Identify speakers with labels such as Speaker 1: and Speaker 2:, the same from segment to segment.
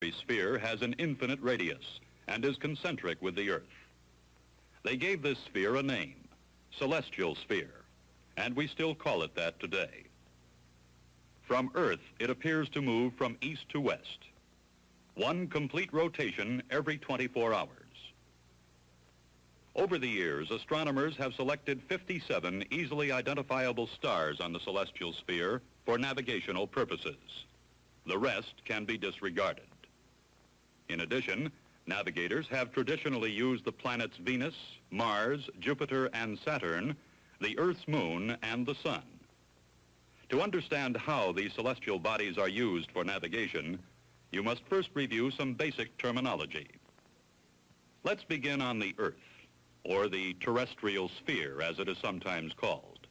Speaker 1: imaginary sphere has an infinite radius and is concentric with the Earth. They gave this sphere a name, celestial sphere, and we still call it that today. From Earth, it appears to move from east to west, one complete rotation every 24 hours. Over the years, astronomers have selected 57 easily identifiable stars on the celestial sphere for navigational purposes. The rest can be disregarded. In addition, navigators have traditionally used the planets Venus, Mars, Jupiter, and Saturn, the Earth's moon, and the sun. To understand how these celestial bodies are used for navigation, you must first review some basic terminology. Let's begin on the Earth, or the terrestrial sphere, as it is sometimes called.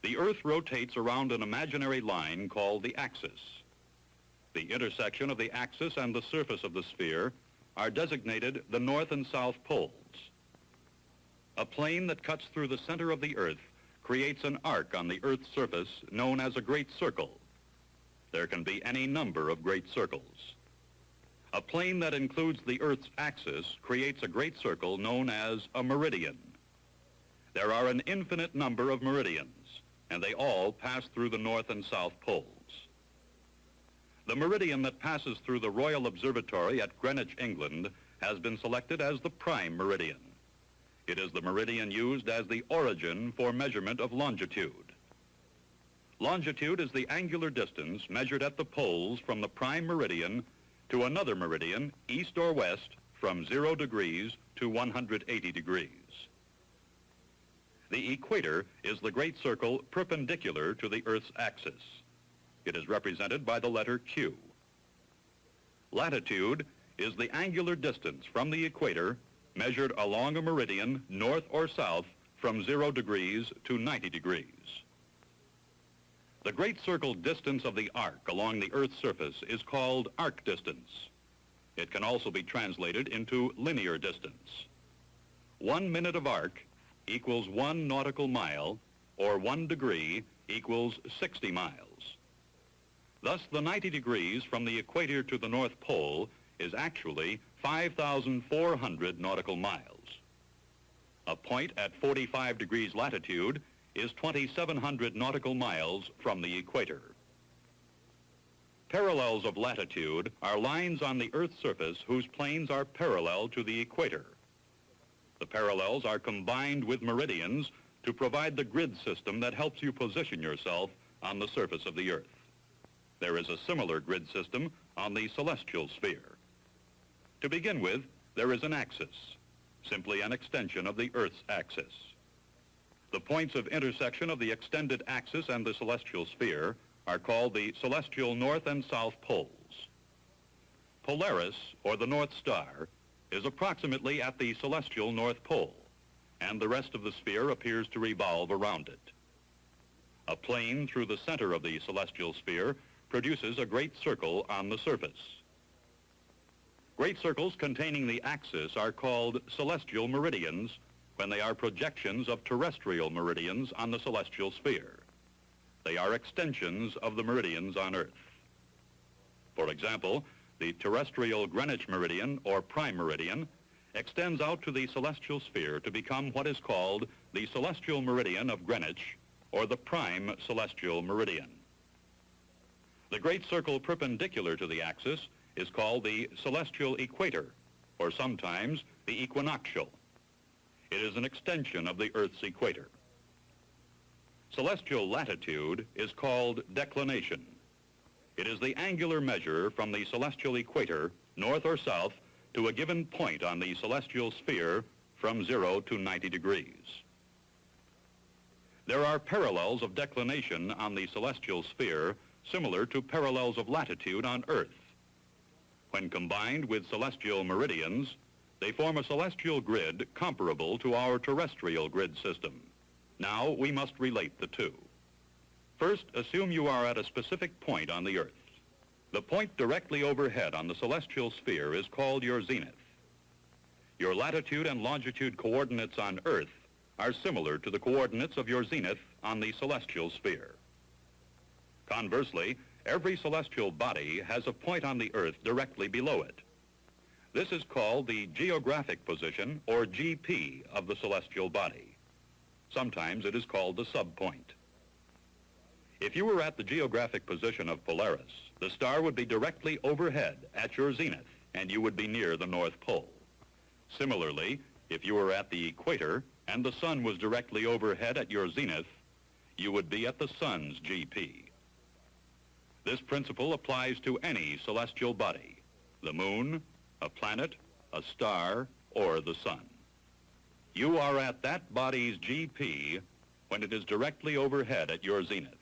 Speaker 1: The Earth rotates around an imaginary line called the axis. The intersection of the axis and the surface of the sphere are designated the North and South poles. A plane that cuts through the center of the Earth creates an arc on the Earth's surface known as a great circle. There can be any number of great circles. A plane that includes the Earth's axis creates a great circle known as a meridian. There are an infinite number of meridians, and they all pass through the North and South poles. The meridian that passes through the Royal Observatory at Greenwich, England, has been selected as the prime meridian. It is the meridian used as the origin for measurement of longitude. Longitude is the angular distance measured at the poles from the prime meridian to another meridian, east or west, from 0 degrees to 180 degrees. The equator is the great circle perpendicular to the Earth's axis. It is represented by the letter Q. Latitude is the angular distance from the equator measured along a meridian north or south from 0 degrees to 90 degrees. The great circle distance of the arc along the Earth's surface is called arc distance. It can also be translated into linear distance. 1 minute of arc equals 1 nautical mile, or 1 degree equals 60 miles. Thus, the 90 degrees from the equator to the North Pole is actually 5,400 nautical miles. A point at 45 degrees latitude is 2,700 nautical miles from the equator. Parallels of latitude are lines on the Earth's surface whose planes are parallel to the equator. The parallels are combined with meridians to provide the grid system that helps you position yourself on the surface of the Earth. There is a similar grid system on the celestial sphere. To begin with, there is an axis, simply an extension of the Earth's axis. The points of intersection of the extended axis and the celestial sphere are called the celestial north and south poles. Polaris, or the North Star, is approximately at the celestial North Pole, and the rest of the sphere appears to revolve around it. A plane through the center of the celestial sphere produces a great circle on the surface. Great circles containing the axis are called celestial meridians when they are projections of terrestrial meridians on the celestial sphere. They are extensions of the meridians on Earth. For example, the terrestrial Greenwich meridian, or prime meridian, extends out to the celestial sphere to become what is called the celestial meridian of Greenwich, or the prime celestial meridian. The great circle perpendicular to the axis is called the celestial equator, or sometimes the equinoctial. It is an extension of the Earth's equator. Celestial latitude is called declination. It is the angular measure from the celestial equator, north or south, to a given point on the celestial sphere from 0 to 90 degrees. There are parallels of declination on the celestial sphere similar to parallels of latitude on Earth. When combined with celestial meridians, they form a celestial grid comparable to our terrestrial grid system. Now we must relate the two. First, assume you are at a specific point on the Earth. The point directly overhead on the celestial sphere is called your zenith. Your latitude and longitude coordinates on Earth are similar to the coordinates of your zenith on the celestial sphere. Conversely, Every celestial body has a point on the Earth directly below it. This is called the geographic position, or GP, of the celestial body. Sometimes it is called the subpoint. If you were at the geographic position of Polaris, the star would be directly overhead at your zenith, and you would be near the North Pole. Similarly, if you were at the equator and the sun was directly overhead at your zenith, you would be at the sun's GP. This principle applies to any celestial body, the moon, a planet, a star, or the sun. You are at that body's GP when it is directly overhead at your zenith.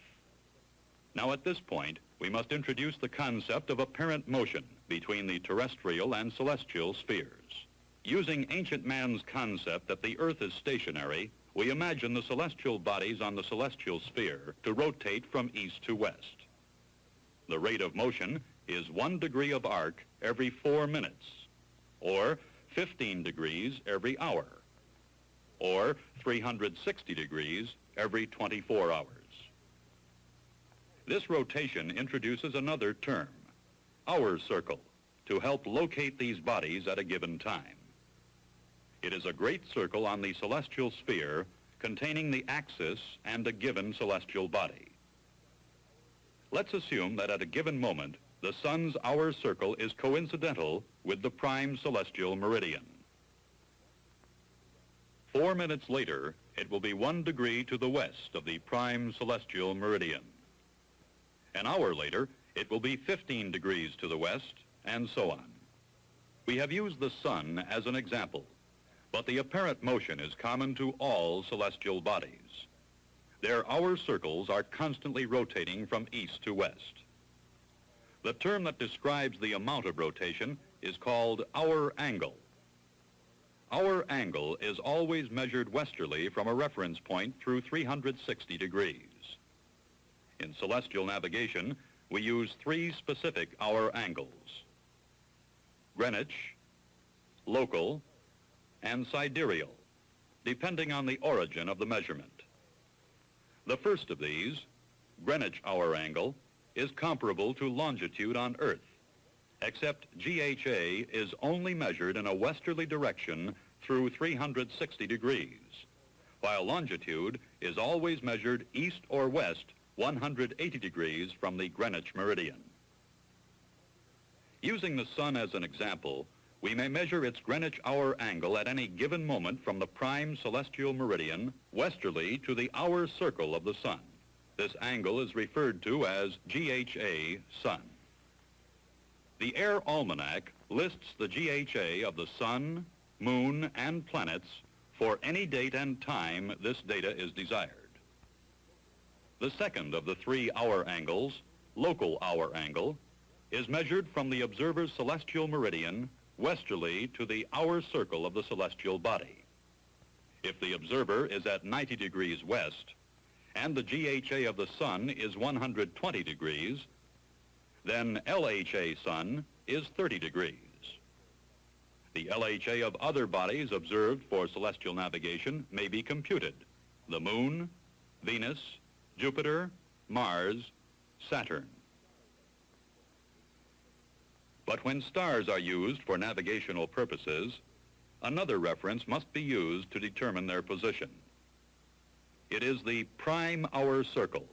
Speaker 1: Now at this point, we must introduce the concept of apparent motion between the terrestrial and celestial spheres. Using ancient man's concept that the Earth is stationary, we imagine the celestial bodies on the celestial sphere to rotate from east to west. The rate of motion is 1 degree of arc every 4 minutes, or 15 degrees every hour, or 360 degrees every 24 hours. This rotation introduces another term, hour circle, to help locate these bodies at a given time. It is a great circle on the celestial sphere containing the axis and a given celestial body. Let's assume that at a given moment, the sun's hour circle is coincidental with the prime celestial meridian. 4 minutes later, it will be 1 degree to the west of the prime celestial meridian. An hour later, it will be 15 degrees to the west, and so on. We have used the sun as an example, but the apparent motion is common to all celestial bodies. Their hour circles are constantly rotating from east to west. The term that describes the amount of rotation is called hour angle. Hour angle is always measured westerly from a reference point through 360 degrees. In celestial navigation, we use 3 specific hour angles: Greenwich, local, and sidereal, depending on the origin of the measurement. The first of these, Greenwich hour angle, is comparable to longitude on Earth, except GHA is only measured in a westerly direction through 360 degrees, while longitude is always measured east or west 180 degrees from the Greenwich meridian. Using the sun as an example, we may measure its Greenwich hour angle at any given moment from the prime celestial meridian westerly to the hour circle of the sun. This angle is referred to as GHA sun. The Air Almanac lists the GHA of the sun, moon, and planets for any date and time this data is desired. The second of the 3 hour angles, local hour angle, is measured from the observer's celestial meridian westerly to the hour circle of the celestial body. If the observer is at 90 degrees west and the GHA of the sun is 120 degrees, then LHA sun is 30 degrees. The LHA of other bodies observed for celestial navigation may be computed: the moon, Venus, Jupiter, Mars, Saturn. But when stars are used for navigational purposes, another reference must be used to determine their position. It is the prime hour circle,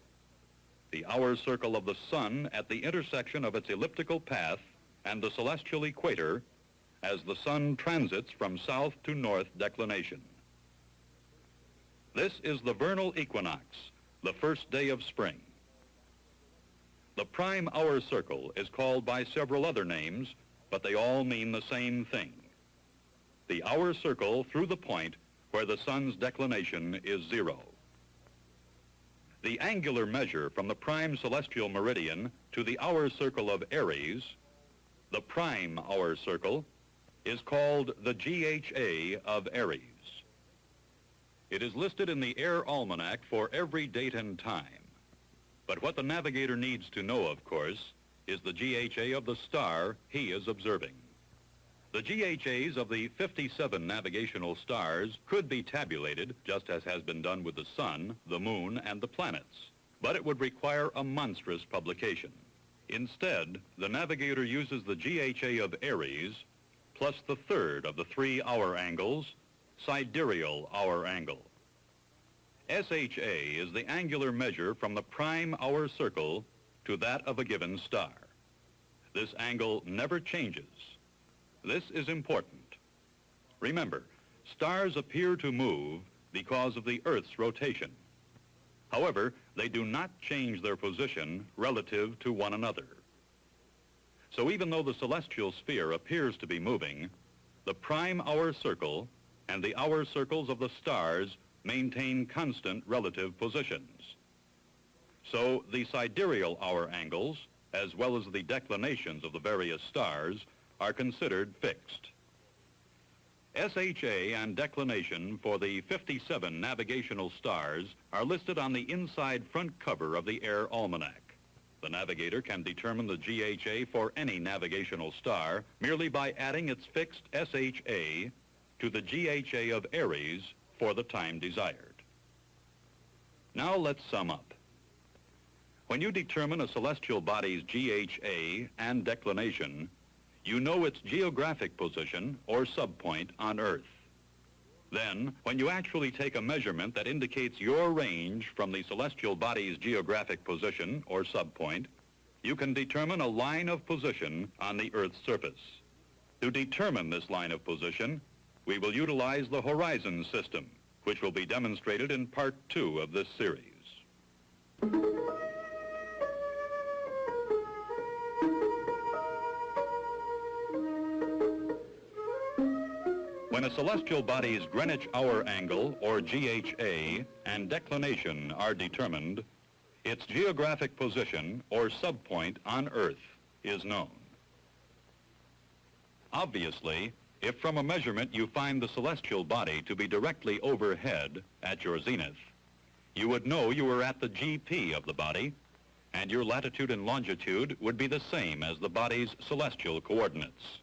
Speaker 1: the hour circle of the sun at the intersection of its elliptical path and the celestial equator as the sun transits from south to north declination. This is the vernal equinox, the first day of spring. The prime hour circle is called by several other names, but they all mean the same thing: the hour circle through the point where the sun's declination is 0. The angular measure from the prime celestial meridian to the hour circle of Aries, the prime hour circle, is called the GHA of Aries. It is listed in the Air Almanac for every date and time. But what the navigator needs to know, of course, is the GHA of the star he is observing. The GHAs of the 57 navigational stars could be tabulated, just as has been done with the sun, the moon, and the planets, but it would require a monstrous publication. Instead, the navigator uses the GHA of Aries plus the third of the 3 hour angles, sidereal hour angle. SHA is the angular measure from the prime hour circle to that of a given star. This angle never changes. This is important. Remember, stars appear to move because of the Earth's rotation. However, they do not change their position relative to one another. So even though the celestial sphere appears to be moving, the prime hour circle and the hour circles of the stars maintain constant relative positions. So the sidereal hour angles, as well as the declinations of the various stars, are considered fixed. SHA and declination for the 57 navigational stars are listed on the inside front cover of the Air Almanac. The navigator can determine the GHA for any navigational star merely by adding its fixed SHA to the GHA of Aries for the time desired. Now let's sum up. When you determine a celestial body's GHA and declination, you know its geographic position or subpoint on Earth. Then, when you actually take a measurement that indicates your range from the celestial body's geographic position or subpoint, you can determine a line of position on the Earth's surface. To determine this line of position, we will utilize the horizon system, which will be demonstrated in part 2 of this series. When a celestial body's Greenwich hour angle, or GHA, and declination are determined, its geographic position, or subpoint on Earth, is known. Obviously, if from a measurement you find the celestial body to be directly overhead at your zenith, you would know you were at the GP of the body, and your latitude and longitude would be the same as the body's celestial coordinates.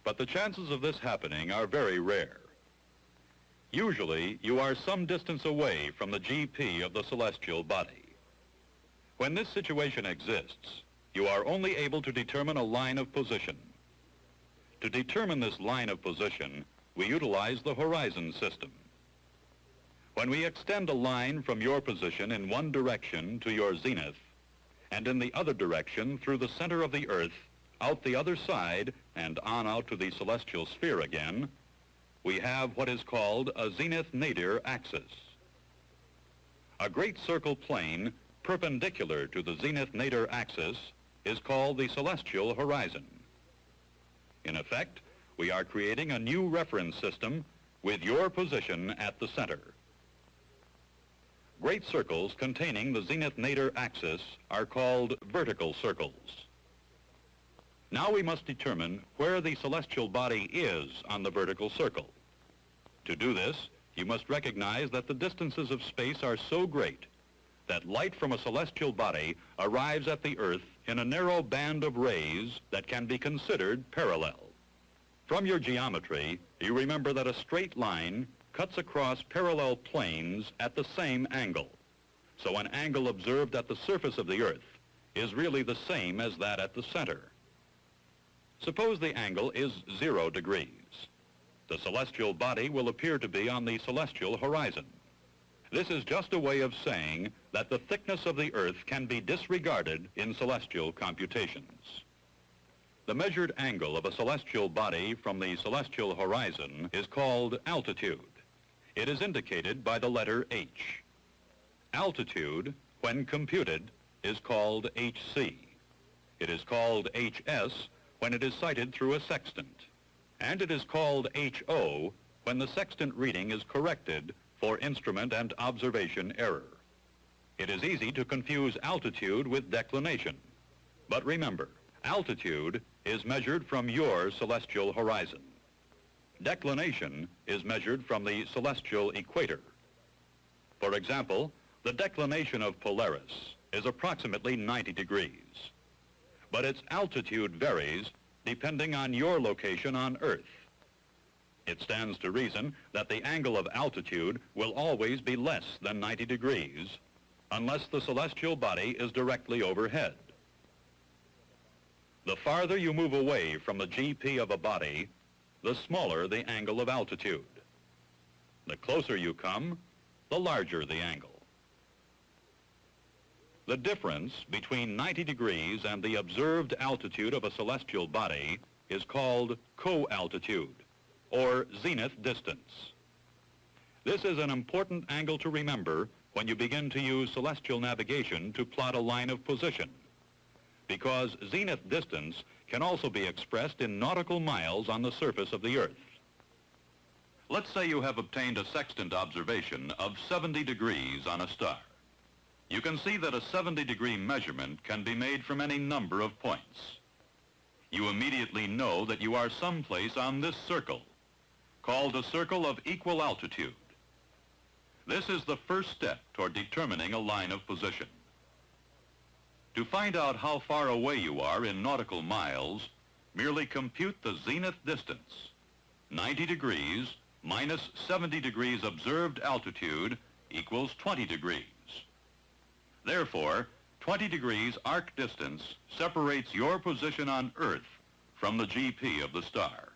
Speaker 1: But the chances of this happening are very rare. Usually, you are some distance away from the GP of the celestial body. When this situation exists, you are only able to determine a line of position. To determine this line of position, we utilize the horizon system. When we extend a line from your position in one direction to your zenith, and in the other direction through the center of the Earth, out the other side and on out to the celestial sphere again, we have what is called a zenith-nadir axis. A great circle plane perpendicular to the zenith-nadir axis is called the celestial horizon. In effect, we are creating a new reference system with your position at the center. Great circles containing the zenith-nadir axis are called vertical circles. Now we must determine where the celestial body is on the vertical circle. To do this, you must recognize that the distances of space are so great that light from a celestial body arrives at the Earth in a narrow band of rays that can be considered parallel. From your geometry, you remember that a straight line cuts across parallel planes at the same angle. So an angle observed at the surface of the Earth is really the same as that at the center. Suppose the angle is 0 degrees. The celestial body will appear to be on the celestial horizon. This is just a way of saying that the thickness of the Earth can be disregarded in celestial computations. The measured angle of a celestial body from the celestial horizon is called altitude. It is indicated by the letter H. Altitude, when computed, is called HC. It is called HS when it is sighted through a sextant, and it is called HO when the sextant reading is corrected for instrument and observation error. It is easy to confuse altitude with declination, but remember, altitude is measured from your celestial horizon. Declination is measured from the celestial equator. For example, the declination of Polaris is approximately 90 degrees. But its altitude varies depending on your location on Earth. It stands to reason that the angle of altitude will always be less than 90 degrees unless the celestial body is directly overhead. The farther you move away from the GP of a body, the smaller the angle of altitude. The closer you come, the larger the angle. The difference between 90 degrees and the observed altitude of a celestial body is called co-altitude, or zenith distance. This is an important angle to remember when you begin to use celestial navigation to plot a line of position, because zenith distance can also be expressed in nautical miles on the surface of the Earth. Let's say you have obtained a sextant observation of 70 degrees on a star. You can see that a 70-degree measurement can be made from any number of points. You immediately know that you are someplace on this circle, called a circle of equal altitude. This is the first step toward determining a line of position. To find out how far away you are in nautical miles, merely compute the zenith distance. 90 degrees minus 70 degrees observed altitude equals 20 degrees. Therefore, 20 degrees arc distance separates your position on Earth from the GP of the star.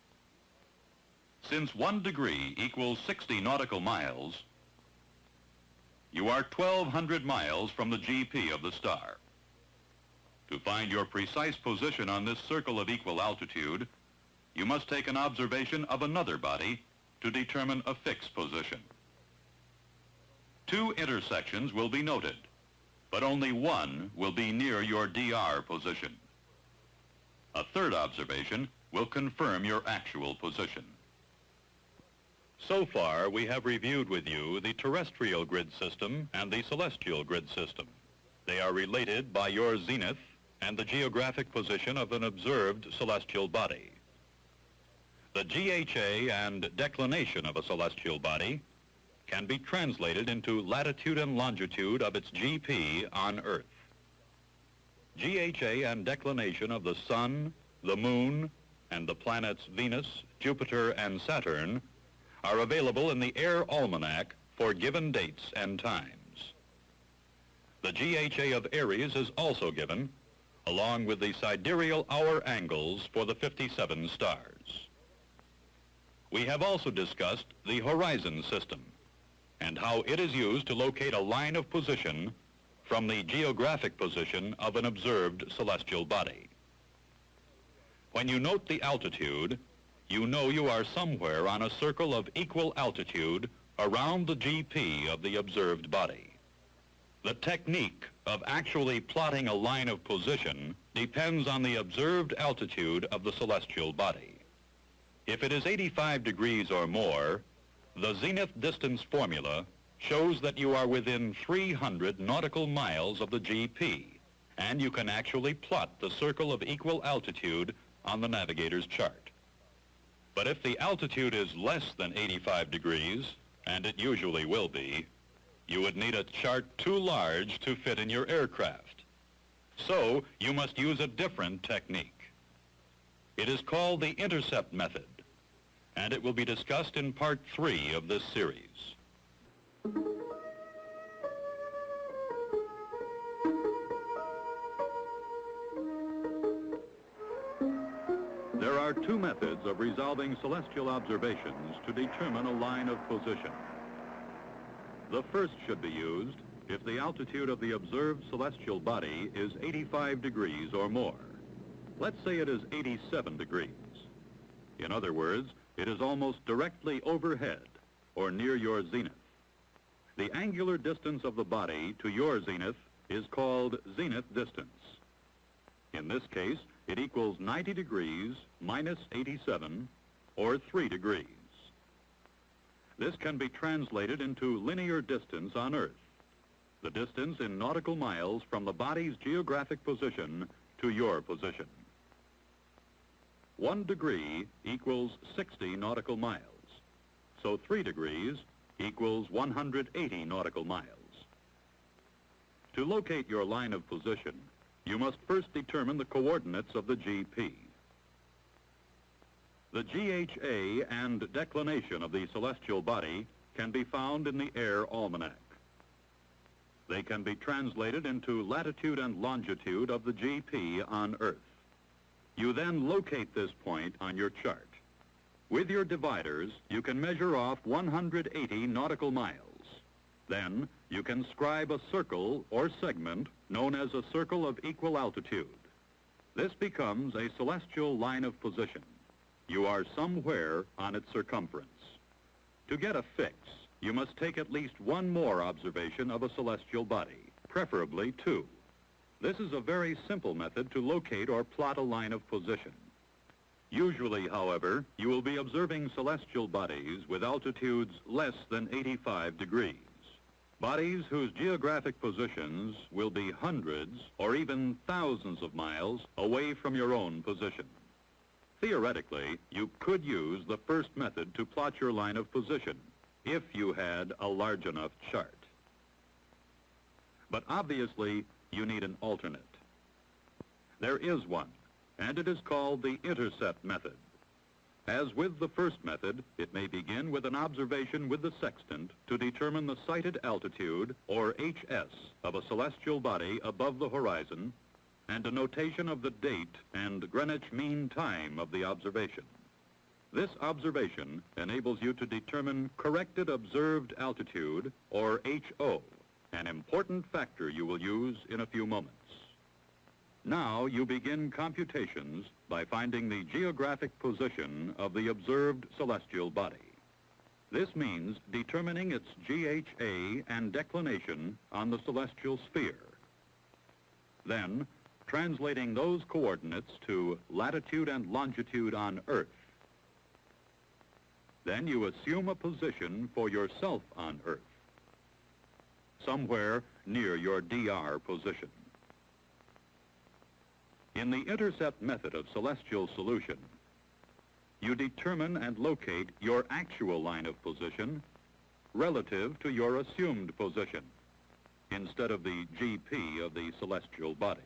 Speaker 1: Since 1 degree equals 60 nautical miles, you are 1,200 miles from the GP of the star. To find your precise position on this circle of equal altitude, you must take an observation of another body to determine a fixed position. 2 intersections will be noted, but only one will be near your DR position. A third observation will confirm your actual position. So far, we have reviewed with you the terrestrial grid system and the celestial grid system. They are related by your zenith and the geographic position of an observed celestial body. The GHA and declination of a celestial body can be translated into latitude and longitude of its GP on Earth. GHA and declination of the Sun, the Moon, and the planets Venus, Jupiter, and Saturn are available in the Air Almanac for given dates and times. The GHA of Aries is also given, along with the sidereal hour angles for the 57 stars. We have also discussed the horizon system and how it is used to locate a line of position from the geographic position of an observed celestial body. When you note the altitude, you know you are somewhere on a circle of equal altitude around the GP of the observed body. The technique of actually plotting a line of position depends on the observed altitude of the celestial body. If it is 85 degrees or more, the zenith distance formula shows that you are within 300 nautical miles of the GP, and you can actually plot the circle of equal altitude on the navigator's chart. But if the altitude is less than 85 degrees, and it usually will be, you would need a chart too large to fit in your aircraft. So you must use a different technique. It is called the intercept method, and it will be discussed in part 3 of this series. There are 2 methods of resolving celestial observations to determine a line of position. The first should be used if the altitude of the observed celestial body is 85 degrees or more. Let's say it is 87 degrees. In other words, it is almost directly overhead or near your zenith. The angular distance of the body to your zenith is called zenith distance. In this case, it equals 90 degrees minus 87, or 3 degrees. This can be translated into linear distance on Earth, the distance in nautical miles from the body's geographic position to your position. 1 degree equals 60 nautical miles, so 3 degrees equals 180 nautical miles. To locate your line of position, you must first determine the coordinates of the GP. The GHA and declination of the celestial body can be found in the Air Almanac. They can be translated into latitude and longitude of the GP on Earth. You then locate this point on your chart. With your dividers, you can measure off 180 nautical miles. Then, you can scribe a circle or segment known as a circle of equal altitude. This becomes a celestial line of position. You are somewhere on its circumference. To get a fix, you must take at least one more observation of a celestial body, preferably two. This is a very simple method to locate or plot a line of position. Usually, however, you will be observing celestial bodies with altitudes less than 85 degrees. Bodies whose geographic positions will be hundreds or even thousands of miles away from your own position. Theoretically, you could use the first method to plot your line of position if you had a large enough chart. But obviously, you need an alternate. There is one, and it is called the intercept method. As with the first method, it may begin with an observation with the sextant to determine the sighted altitude, or HS, of a celestial body above the horizon, and a notation of the date and Greenwich Mean Time of the observation. This observation enables you to determine corrected observed altitude, or HO, an important factor you will use in a few moments. Now you begin computations by finding the geographic position of the observed celestial body. This means determining its GHA and declination on the celestial sphere. Then, translating those coordinates to latitude and longitude on Earth. Then you assume a position for yourself on Earth, somewhere near your DR position. In the intercept method of celestial solution, you determine and locate your actual line of position relative to your assumed position, instead of the GP of the celestial body.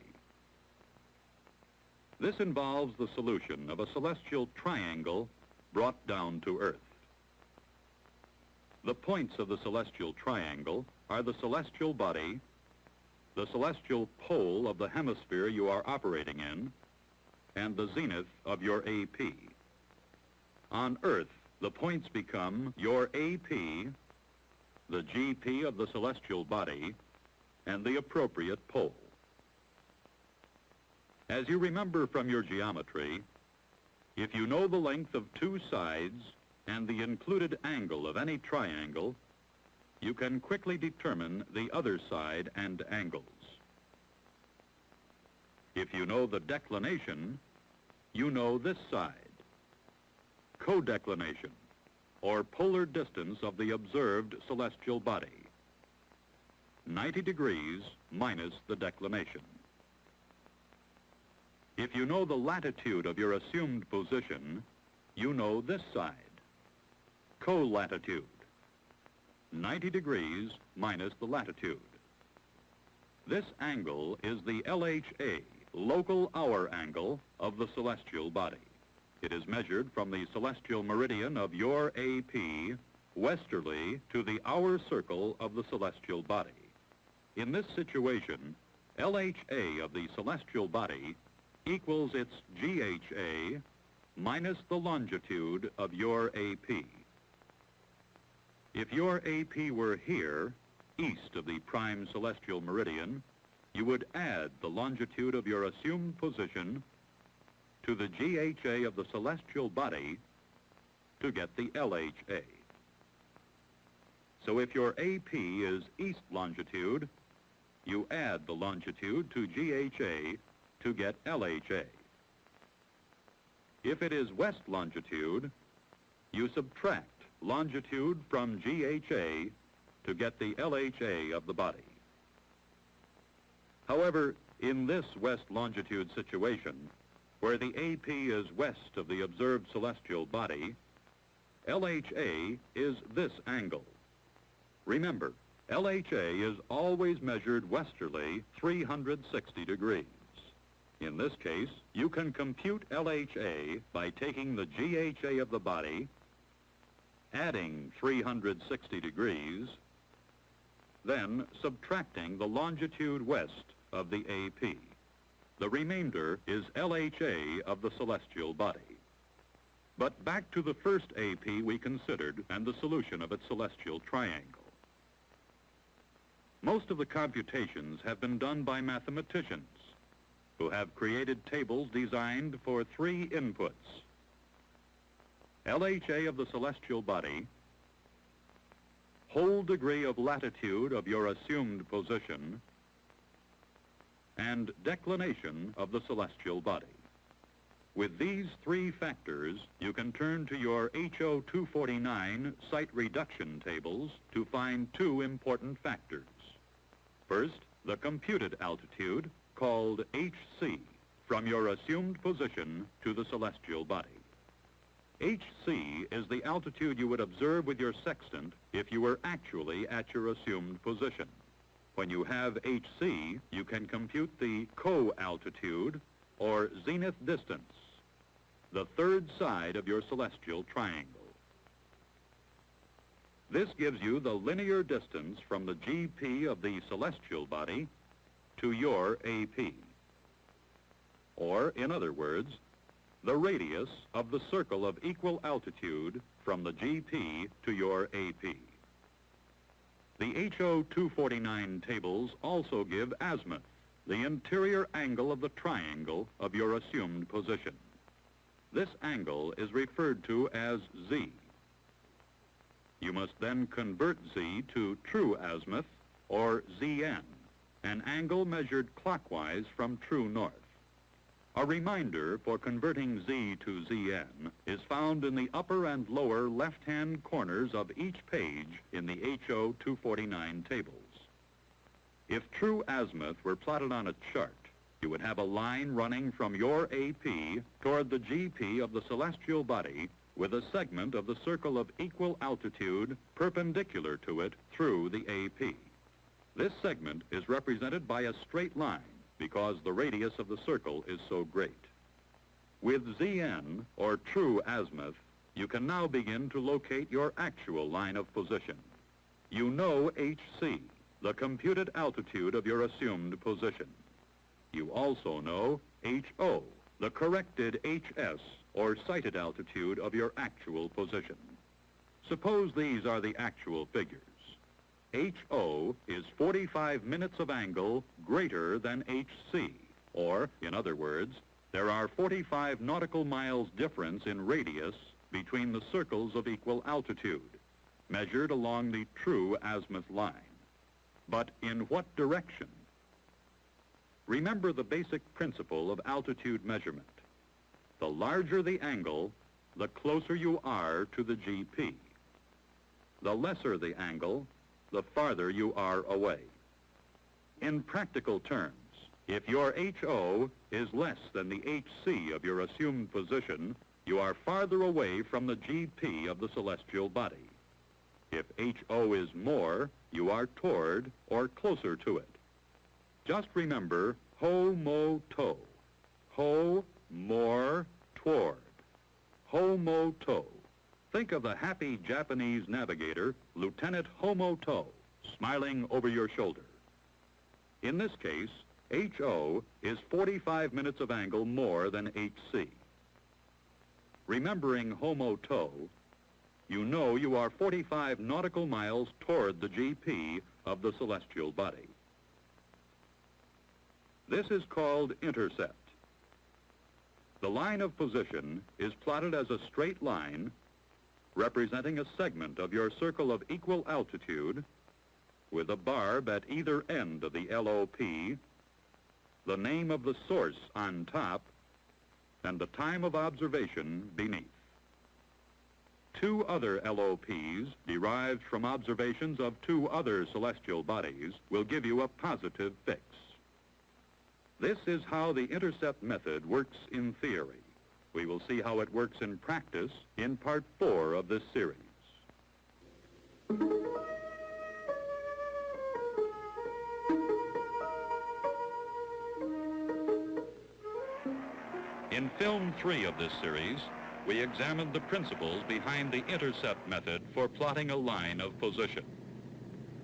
Speaker 1: This involves the solution of a celestial triangle brought down to Earth. The points of the celestial triangle are the celestial body, the celestial pole of the hemisphere you are operating in, and the zenith of your AP. On Earth, the points become your AP, the GP of the celestial body, and the appropriate pole. As you remember from your geometry, if you know the length of two sides and the included angle of any triangle, you can quickly determine the other side and angles. If you know the declination, you know this side. Co-declination, or polar distance of the observed celestial body. 90 degrees minus the declination. If you know the latitude of your assumed position, you know this side. Co-latitude. 90 degrees minus the latitude. This angle is the LHA, local hour angle, of the celestial body. It is measured from the celestial meridian of your AP westerly to the hour circle of the celestial body. In this situation, LHA of the celestial body equals its GHA minus the longitude of your AP. If your AP were here, east of the prime celestial meridian, you would add the longitude of your assumed position to the GHA of the celestial body to get the LHA. So if your AP is east longitude, you add the longitude to GHA to get LHA. If it is west longitude, you subtract longitude from GHA to get the LHA of the body. However, in this west longitude situation, where the AP is west of the observed celestial body, LHA is this angle. Remember, LHA is always measured westerly 360 degrees. In this case, you can compute LHA by taking the GHA of the body, adding 360 degrees, then subtracting the longitude west of the AP. The remainder is LHA of the celestial body. But back to the first AP we considered and the solution of its celestial triangle. Most of the computations have been done by mathematicians who have created tables designed for 3 inputs. LHA of the celestial body, whole degree of latitude of your assumed position, and declination of the celestial body. With these 3 factors, you can turn to your HO 249 site reduction tables to find 2 important factors. First, the computed altitude, called HC, from your assumed position to the celestial body. HC is the altitude you would observe with your sextant if you were actually at your assumed position. When you have HC, you can compute the co-altitude, or zenith distance, the third side of your celestial triangle. This gives you the linear distance from the GP of the celestial body to your AP. Or, in other words, the radius of the circle of equal altitude from the GP to your AP. The HO 249 tables also give azimuth, the interior angle of the triangle of your assumed position. This angle is referred to as Z. You must then convert Z to true azimuth, or ZN, an angle measured clockwise from true north. A reminder for converting Z to ZN is found in the upper and lower left-hand corners of each page in the HO 249 tables. If true azimuth were plotted on a chart, you would have a line running from your AP toward the GP of the celestial body with a segment of the circle of equal altitude perpendicular to it through the AP. This segment is represented by a straight line because the radius of the circle is so great. With ZN, or true azimuth, you can now begin to locate your actual line of position. You know HC, the computed altitude of your assumed position. You also know HO, the corrected HS, or sighted altitude of your actual position. Suppose these are the actual figures. HO is 45 minutes of angle greater than HC, or, in other words, there are 45 nautical miles difference in radius between the circles of equal altitude, measured along the true azimuth line. But in what direction? Remember the basic principle of altitude measurement. The larger the angle, the closer you are to the GP. The lesser the angle, the farther you are away. In practical terms, if your HO is less than the HC of your assumed position, you are farther away from the GP of the celestial body. If HO is more, you are toward or closer to it. Just remember ho, mo, to. Ho, more, toward. Ho, mo, to. Think of the happy Japanese navigator, Lieutenant Homo-to, smiling over your shoulder. In this case, HO is 45 minutes of angle more than HC. Remembering Homo-to, you know you are 45 nautical miles toward the GP of the celestial body. This is called intercept. The line of position is plotted as a straight line representing a segment of your circle of equal altitude with a barb at either end of the LOP, the name of the source on top, and the time of observation beneath. 2 other LOPs derived from observations of 2 other celestial bodies will give you a positive fix. This is how the intercept method works in theory. We will see how it works in practice in Part 4 of this series. In Film 3 of this series, we examined the principles behind the intercept method for plotting a line of position.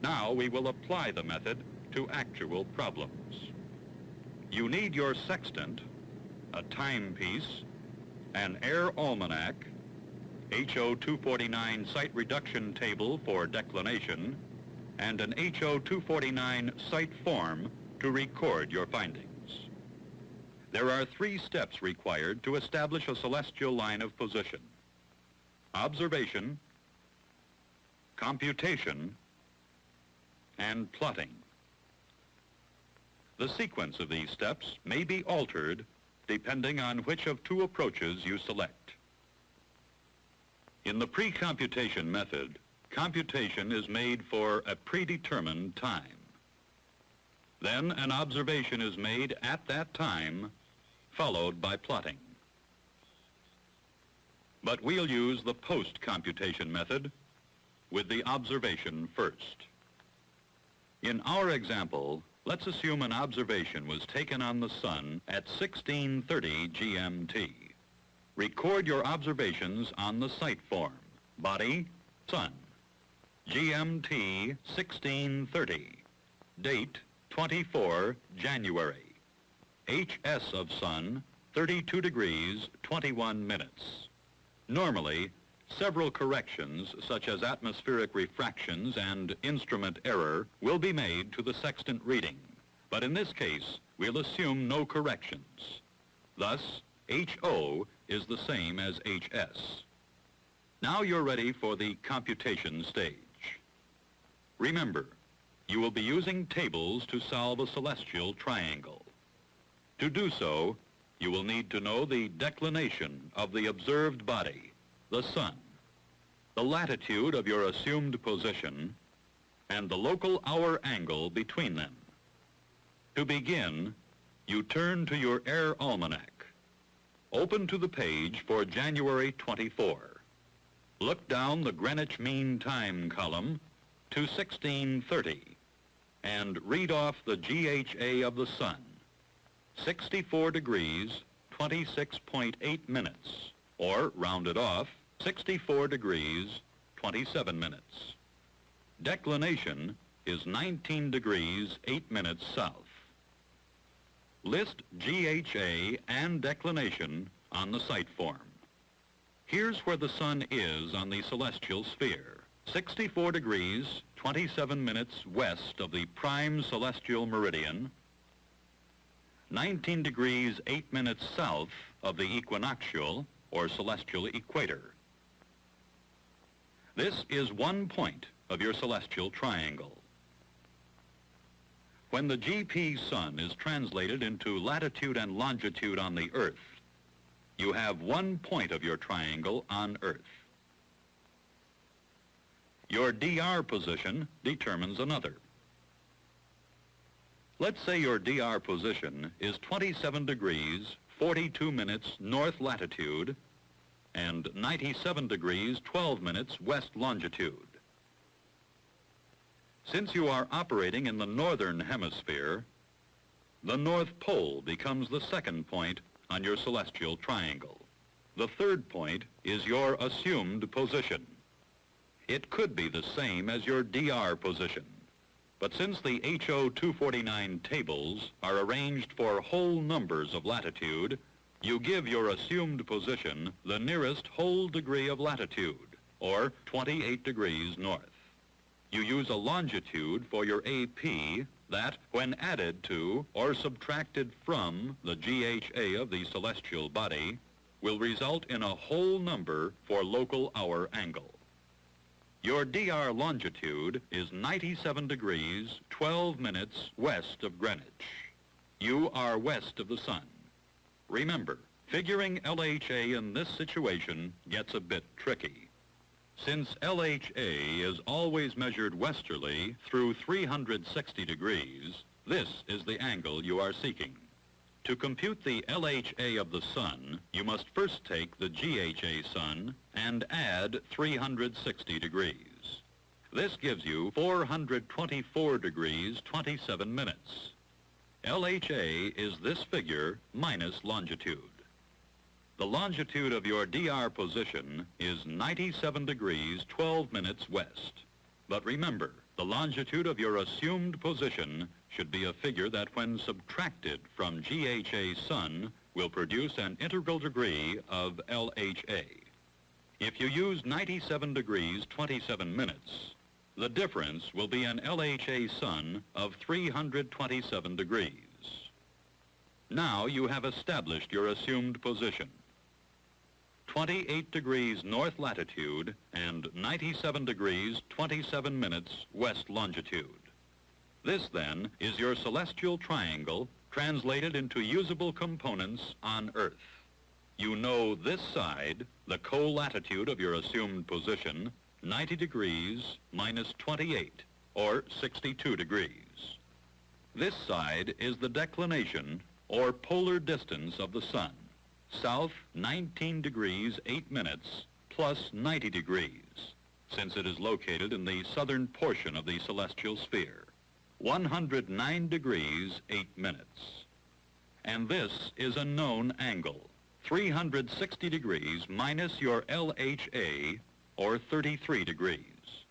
Speaker 1: Now we will apply the method to actual problems. You need your sextant, a timepiece, an air almanac, HO 249 site reduction table for declination, and an HO 249 site form to record your findings. There are 3 steps required to establish a celestial line of position: observation, computation, and plotting. The sequence of these steps may be altered depending on which of 2 approaches you select. In the pre-computation method, computation is made for a predetermined time. Then an observation is made at that time, followed by plotting. But we'll use the post-computation method with the observation first. In our example, let's assume an observation was taken on the sun at 16:30 GMT. Record your observations on the site form. Body, sun. GMT 16:30. Date, 24 January. HS of sun, 32 degrees, 21 minutes. Normally, several corrections, such as atmospheric refractions and instrument error, will be made to the sextant reading. But in this case, we'll assume no corrections. Thus, HO is the same as HS. Now you're ready for the computation stage. Remember, you will be using tables to solve a celestial triangle. To do so, you will need to know the declination of the observed body, the sun, the latitude of your assumed position, and the local hour angle between them. To begin, you turn to your air almanac. Open to the page for January 24. Look down the Greenwich Mean Time column to 16:30 and read off the GHA of the sun, 64 degrees, 26.8 minutes, or rounded off, 64 degrees, 27 minutes. Declination is 19 degrees, 8 minutes south. List GHA and declination on the site form. Here's where the sun is on the celestial sphere: 64 degrees, 27 minutes west of the prime celestial meridian, 19 degrees, 8 minutes south of the equinoctial or celestial equator. This is one point of your celestial triangle. When the GP sun is translated into latitude and longitude on the Earth, you have one point of your triangle on Earth. Your DR position determines another. Let's say your DR position is 27 degrees, 42 minutes north latitude and 97 degrees, 12 minutes west longitude. Since you are operating in the northern hemisphere, the North Pole becomes the second point on your celestial triangle. The third point is your assumed position. It could be the same as your DR position, but since the HO 249 tables are arranged for whole numbers of latitude, you give your assumed position the nearest whole degree of latitude, or 28 degrees north. You use a longitude for your AP that, when added to or subtracted from the GHA of the celestial body, will result in a whole number for local hour angle. Your DR longitude is 97 degrees, 12 minutes west of Greenwich. You are west of the sun. Remember, figuring LHA in this situation gets a bit tricky. Since LHA is always measured westerly through 360 degrees, this is the angle you are seeking. To compute the LHA of the sun, you must first take the GHA sun and add 360 degrees. This gives you 424 degrees, 27 minutes. LHA is this figure minus longitude. The longitude of your DR position is 97 degrees, 12 minutes west. But remember, the longitude of your assumed position should be a figure that when subtracted from GHA sun will produce an integral degree of LHA. If you use 97 degrees 27 minutes, the difference will be an LHA sun of 327 degrees. Now you have established your assumed position. 28 degrees north latitude and 97 degrees 27 minutes west longitude. This, then, is your celestial triangle translated into usable components on Earth. You know this side, the co-latitude of your assumed position, 90 degrees minus 28, or 62 degrees. This side is the declination, or polar distance of the sun, south 19 degrees 8 minutes plus 90 degrees, since it is located in the southern portion of the celestial sphere. 109 degrees 8 minutes. And this is a known angle, 360 degrees minus your LHA, or 33 degrees.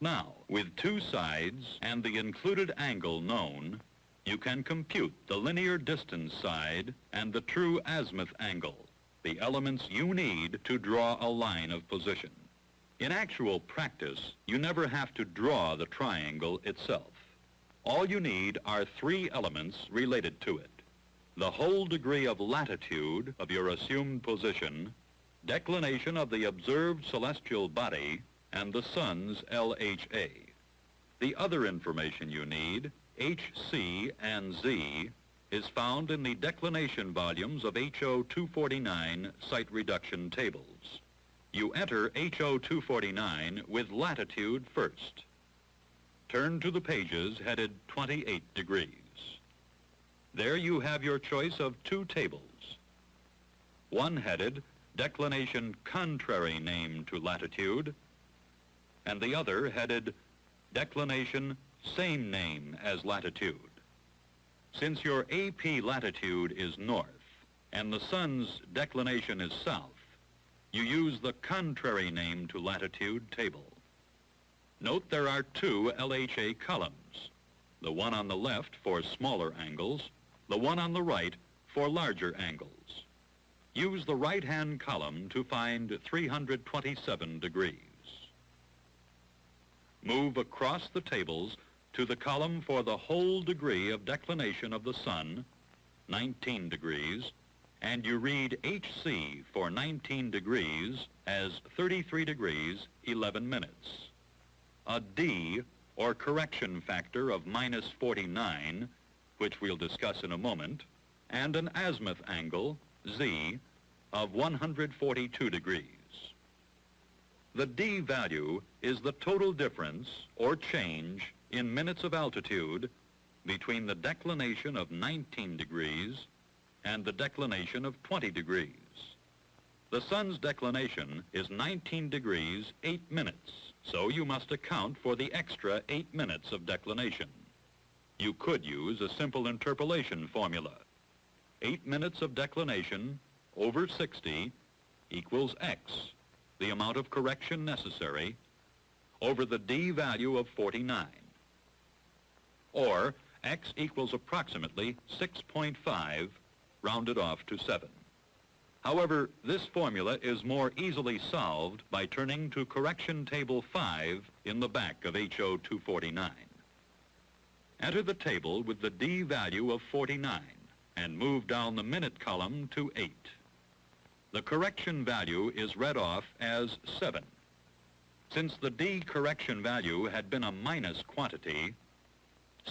Speaker 1: Now, with two sides and the included angle known, you can compute the linear distance side and the true azimuth angle, the elements you need to draw a line of position. In actual practice, you never have to draw the triangle itself. All you need are three elements related to it: the whole degree of latitude of your assumed position, declination of the observed celestial body, and the sun's LHA. The other information you need, HC and Z, is found in the declination volumes of HO 249 site reduction tables. You enter HO 249 with latitude first. Turn to the pages headed 28 degrees. There you have your choice of two tables. One headed Declination Contrary Name to Latitude, and the other headed Declination Same Name as Latitude. Since your AP latitude is north and the sun's declination is south, you use the Contrary Name to Latitude table. Note there are two LHA columns, the one on the left for smaller angles, the one on the right for larger angles. Use the right-hand column to find 327 degrees. Move across the tables to the column for the whole degree of declination of the sun, 19 degrees, and you read HC for 19 degrees as 33 degrees 11 minutes. A D, or correction factor of minus 49, which we'll discuss in a moment, and an azimuth angle, Z, of 142 degrees. The D value is the total difference, or change, in minutes of altitude between the declination of 19 degrees and the declination of 20 degrees. The sun's declination is 19 degrees 8 minutes, so you must account for the extra 8 minutes of declination. You could use a simple interpolation formula. 8 minutes of declination over 60 equals X, the amount of correction necessary, over the D value of 49. Or X equals approximately 6.5, rounded off to 7. However, this formula is more easily solved by turning to correction table 5 in the back of HO 249. Enter the table with the D value of 49 and move down the minute column to 8. The correction value is read off as 7. Since the D correction value had been a minus quantity,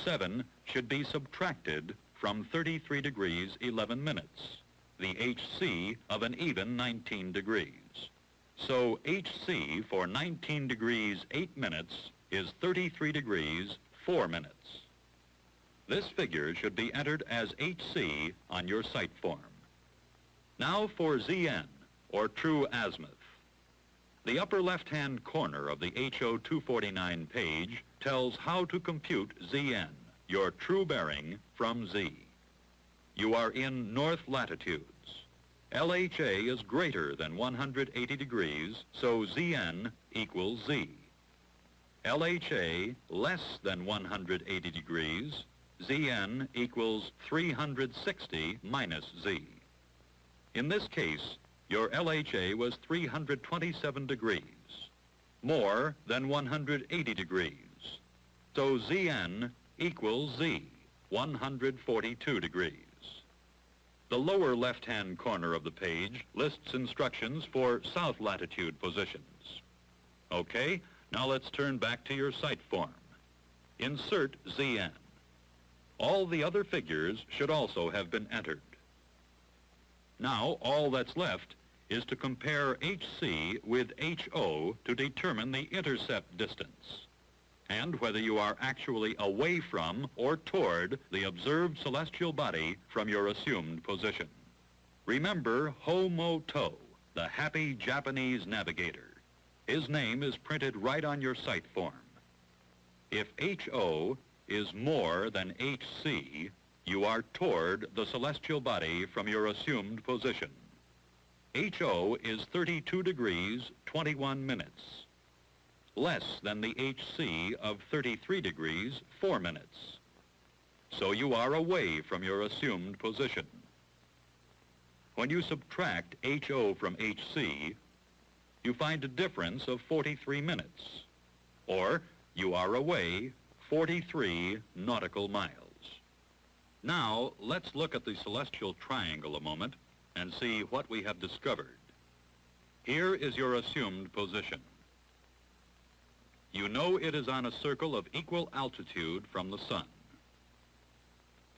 Speaker 1: 7 should be subtracted from 33 degrees 11 minutes, the HC of an even 19 degrees. So HC for 19 degrees 8 minutes is 33 degrees 4 minutes. This figure should be entered as HC on your site form. Now for ZN, or true azimuth. The upper left-hand corner of the HO 249 page tells how to compute ZN, your true bearing from Z. You are in north latitudes. LHA is greater than 180 degrees, so ZN equals Z. LHA less than 180 degrees, Zn equals 360 minus Z. In this case, your LHA was 327 degrees, more than 180 degrees. So Zn equals Z, 142 degrees. The lower left-hand corner of the page lists instructions for south latitude positions. Okay, now let's turn back to your sight form. Insert Zn. All the other figures should also have been entered. Now, all that's left is to compare HC with HO to determine the intercept distance, and whether you are actually away from or toward the observed celestial body from your assumed position. Remember Ho-Mo-To, the happy Japanese navigator. His name is printed right on your sight form. If HO is more than HC, you are toward the celestial body from your assumed position. HO is 32 degrees, 21 minutes, less than the HC of 33 degrees, 4 minutes. So you are away from your assumed position. When you subtract HO from HC, you find a difference of 43 minutes, or you are away 43 nautical miles. Now, let's look at the celestial triangle a moment and see what we have discovered. Here is your assumed position. You know it is on a circle of equal altitude from the sun.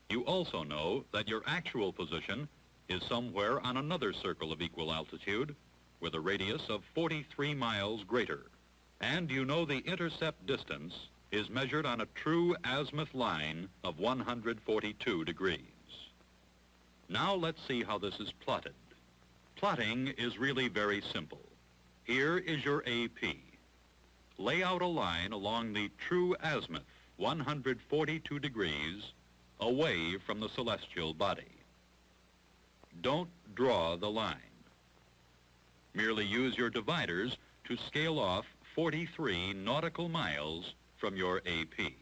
Speaker 1: You also know that your actual position is somewhere on another circle of equal altitude with a radius of 43 miles greater. And you know the intercept distance is measured on a true azimuth line of 142 degrees. Now let's see how this is plotted. Plotting is really very simple. Here is your AP. Lay out a line along the true azimuth, 142 degrees, away from the celestial body. Don't draw the line. Merely use your dividers to scale off 43 nautical miles from your AP.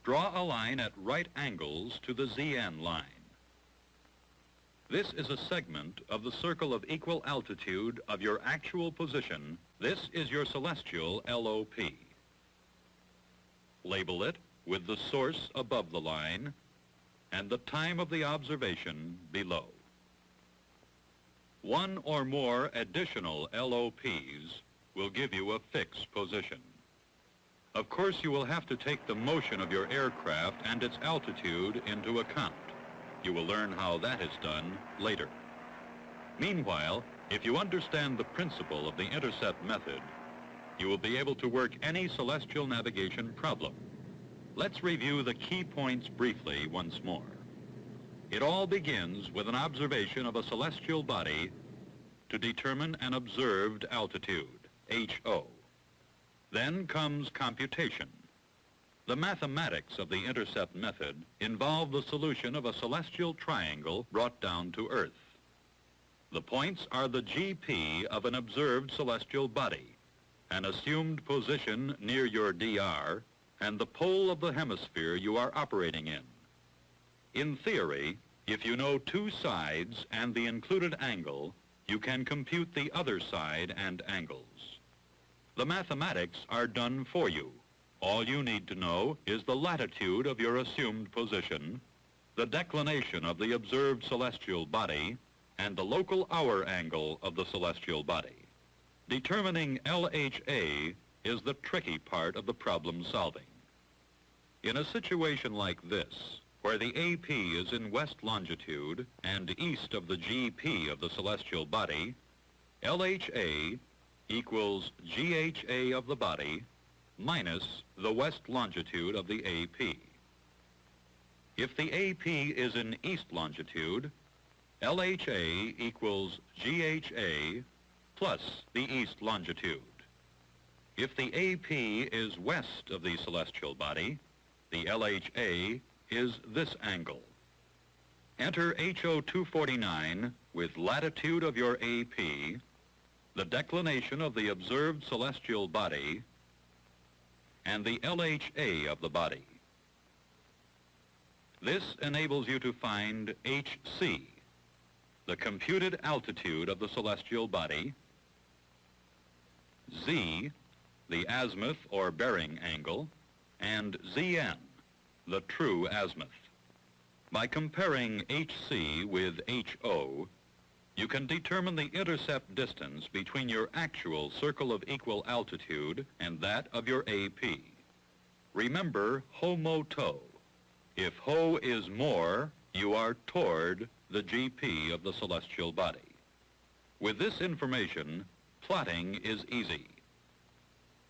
Speaker 1: Draw a line at right angles to the ZN line. This is a segment of the circle of equal altitude of your actual position. This is your celestial LOP. Label it with the source above the line and the time of the observation below. One or more additional LOPs will give you a fixed position. Of course, you will have to take the motion of your aircraft and its altitude into account. You will learn how that is done later. Meanwhile, if you understand the principle of the intercept method, you will be able to work any celestial navigation problem. Let's review the key points briefly once more. It all begins with an observation of a celestial body to determine an observed altitude, HO. Then comes computation. The mathematics of the intercept method involve the solution of a celestial triangle brought down to Earth. The points are the GP of an observed celestial body, an assumed position near your DR, and the pole of the hemisphere you are operating in. In theory, if you know two sides and the included angle, you can compute the other side and angles. The mathematics are done for you. All you need to know is the latitude of your assumed position, the declination of the observed celestial body, and the local hour angle of the celestial body. Determining LHA is the tricky part of the problem solving. In a situation like this, where the AP is in west longitude and east of the GP of the celestial body, LHA equals GHA of the body minus the west longitude of the AP. If the AP is in east longitude, LHA equals GHA plus the east longitude. If the AP is west of the celestial body, the LHA is this angle. Enter HO 249 with latitude of your AP, the declination of the observed celestial body, and the LHA of the body. This enables you to find HC, the computed altitude of the celestial body, Z, the azimuth or bearing angle, and Zn, the true azimuth. By comparing HC with HO, you can determine the intercept distance between your actual circle of equal altitude and that of your AP. Remember HO-MO-TO. If HO is more, you are toward the GP of the celestial body. With this information, plotting is easy.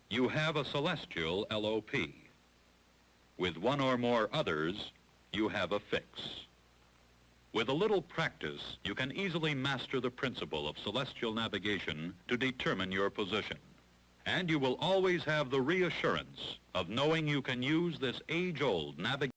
Speaker 1: You have a celestial LOP. With one or more others, you have a fix. With a little practice, you can easily master the principle of celestial navigation to determine your position. And you will always have the reassurance of knowing you can use this age-old navigation